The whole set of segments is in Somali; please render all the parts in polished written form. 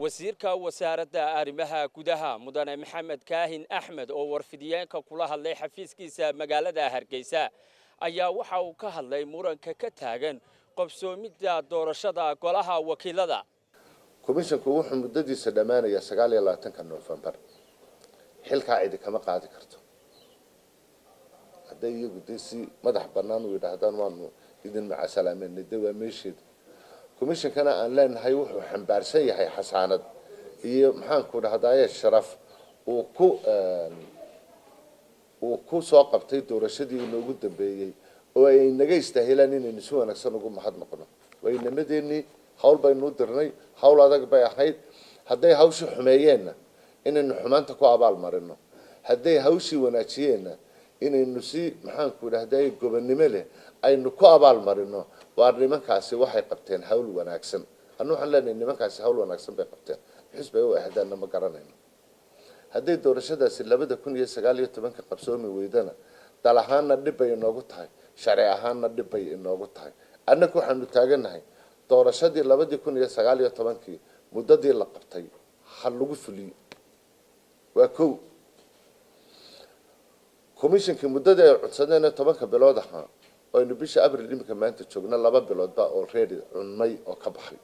wasiirka wasaaradda arrimaha gudaha mudane maxamed kaahin axmed oo warfidiyeenka kula hadlay xafiiskiisa magaalada Hargeysa ayaa waxa uu ka hadlay muranka ka taagan qabsoomidda doorashada golaha wakiilada. komishanku wuxuu muddadiisa dhamaanaya 29 November xilka cid kama qaadi karto haday iyagu si madax banaan u yiraahdaan waanu idin maca salaameynay waa meesheed komishankana aan leenahay wuxuu xambaarsan yahay xasaanad iyo maxaan ku dhahdaa sharaf uu ku soo qabtay doorashadii inoogu dambeeyay oo ay naga istaahilaan inaynu si wanaagsan ugu mahadnaqno waynamadeenii hawl baynu dirnay hawl adag bay ahayd haday hawshu xumeeyeen inaynu xumaanta ku abaal marino haday hawshii wanaajiyeen inaynu si maxaan ku dhahdaa gobonnimo leh aynu ku abaal marino waa nimankaasi waxay qabteen hawl wanaagsan anu waxaan leenahay nimankaasi hawl wanaagsan bay qabteen xisbi oo ahdaana ma garanayno haday doorashadaasi 2019 qabsoomi weydana dal ahaanna dhib bay inoogu tahay sharci ahaanna dhib bay inoogu tahay annagu waxaanu taaganahay doorashadii 2019 muddadii la qabtay hal lagu fuliyo waa kow komishanka muddada ay codsadeen 10 bilood ahaa oo inuu bisha Abriil imika maanta joogna 2 bilood ba already cunmay oo ka baxay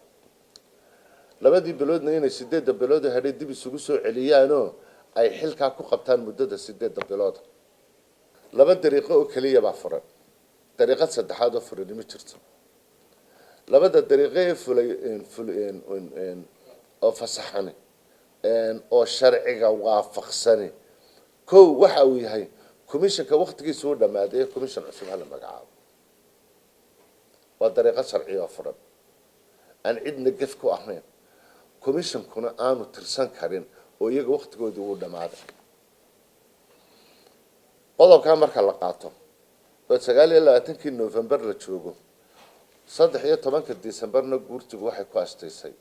labadii biloodna inay 8 bilood hadhay dib isugu soo celiyaan oo ay xilka ku qabtaan muddada 8 bilood laba dariiqo oo kaliya baa furan dariiqad saddexaad oo furan ma jirto labada dariiqo ee fuleen oo fasaxan oo sharciga waafaqsan kow waxa uu yahay komishanka waqtigiisa uu dhamaaday komishan cusub hal magacaabo waa dariiqo sharci oo furan aan cidna gaf ku ahayn komishankuna aanu tirsan karin oo iyaga waqtigoodii uu dhamaaday qodobka marka la qaato oo 29 November la joogo 13 Decemberna guurtigu waxay ku asteysay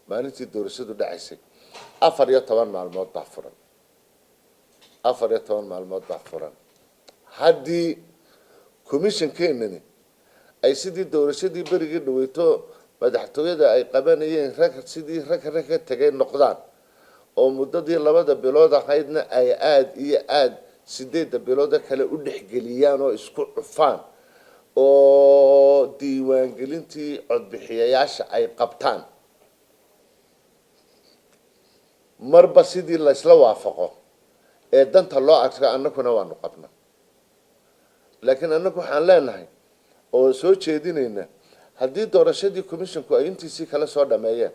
maalintii doorashadu dhacaysay 14 maalmood baa furan 14 maalmood baa furan haddii komishankeenani ay sidii doorashadii berigii dhaweyto madaxtooyada ay qabanayeen sidii rag ka tagay noqdaan oo muddadii 2 bilood ahaydna ay aad iyo aad 8 bilood kale u dhexgeliyaan oo isku cufaan oo diiwaangelintii codbixiyayaasha ay qabtaan marba sidii la isla waafaqo ee danta loo arko annaguna waanu qabna laakiin annagu waxaan leenahay oo soo jeedinayna haddii doorashadii komishanku ay intiisii kala soo dhameeyeen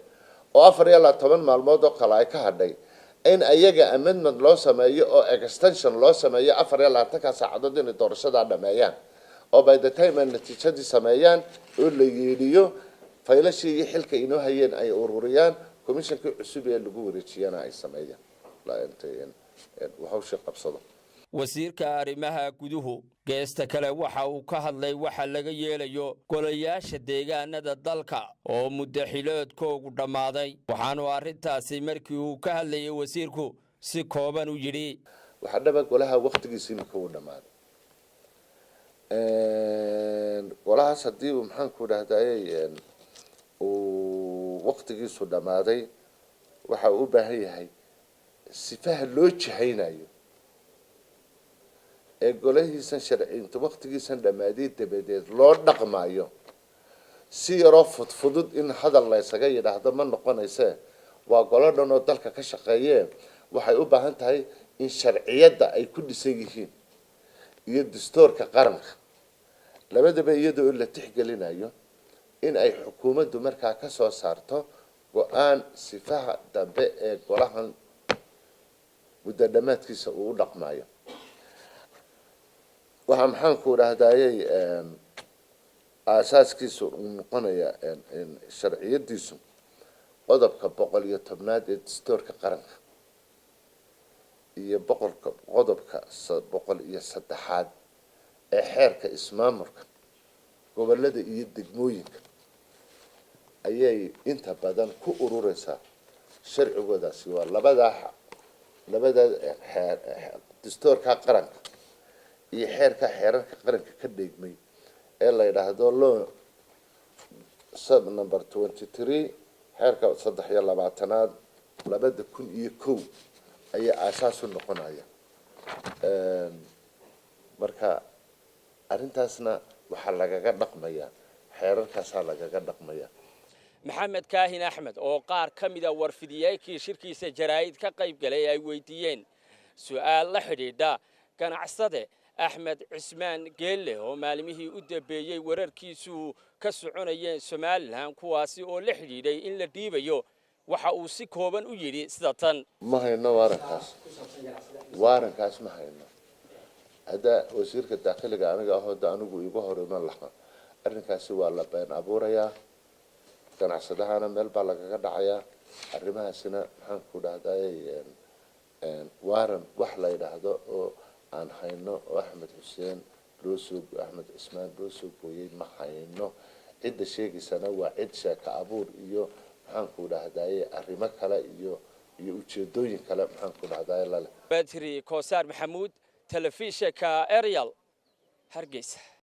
oo 14 maalmood oo kale ay ka hadhay in ayaga amendment loo sameeyo oo extension loo sameeyo 14 saacadood in doorashada dhameeyaan oo by the time ay natiijadii sameeyaan oo la yeeliyo faylashii iyo xilka inoo hayeen ay ururiyaan komishanka cusub ee lagu wareejiyana ay sameeyaan la intaan waxa qabsado wasiirka arrimaha guduhu geesta kale waxa uu ka hadlay waxa laga yeelayo golayaasha deegaanada dalka oo muddaxiloodkoodu dhamaaday waxaanu arintaasi markii uu ka hadlayay wasiirku si kooban u yiri waxa dhaba golaha waqtigiisa imika uu dhamaaday golahaas hadii uu maxaan ku dhahdaayay uu waqtigiisu dhamaaday waxa uu baahan yahay sifaha loo jihaynayo ee golahiisan sharciinta waqtigiisan dhamaaday dabadeed loo dhaqmaayo si yaro fudud in hadal la isaga yiraahdo ma noqonaysa waa golo dhan oo dalka ka shaqeeyay waxay u baahan tahay in sharciyada ay ku dhisan yihiin iyo dastuurka qaranka labadaba iyadoo la tixgelinayo in ay xukuumaddu markaa ka soo saarto go'aan sifaha dambe ee golahan muddo dhamaadkiisa uu dhaqmaayo waxa maxaan ku raahdaayay asaaskiisu noqonaya sharciyadiisu qodobka 110aad ee dastuurka qaranka iyo qodobka 103aad ee xeerka ismaamulka gobolada iyo degmooyinka ayay inta badan ku ururaysaa sharcigoodaasi waa labada dastuurka qaranka iyo xeerarka qaranka ka dheegmay ee la yiraahdo law sub number 23 xeerka 23 2001 ayaa aasaas u noqonaya marka arrintaasna waxa lagaga dhaqmaya xeerarkaas lagaga dhaqmaya maxamed kaahin axmed oo qaar ka mid ah warfidiyeekii shirkiisa jaraa'id ka qayb galay ay weydiiyeen su'aal la xidhiidha ganacsade axmed cismaan geelle oo maalmihii u dambeeyey wararkiisu ka soconayeen Somaliland kuwaasi oo la xidhiidhay in la dhiibayo waxa uu si kooban u yiri sida tan ma hayno waarankaas ma hayno hada wasiirka dakhliga aniga anigu igu horeyman lahaa arrinkaasi waa la been abuurayaa ganacsadahana meel baa lagaga dhacayaa arrimahaasina maxaan ku dhahday waaran wax la yiraahdo oo aan hayno oo Axmed Xuseen Axmed Cismaan loo booyay ma hayno cid sheegisana waa cid sheeka abuur iyo maxaan ku dhahday arrimo kale iyo ujeedooyin kale maxaan ku dhahday la leh Badri Koosar Maxamuud telefishinka Ariel Hargeysa.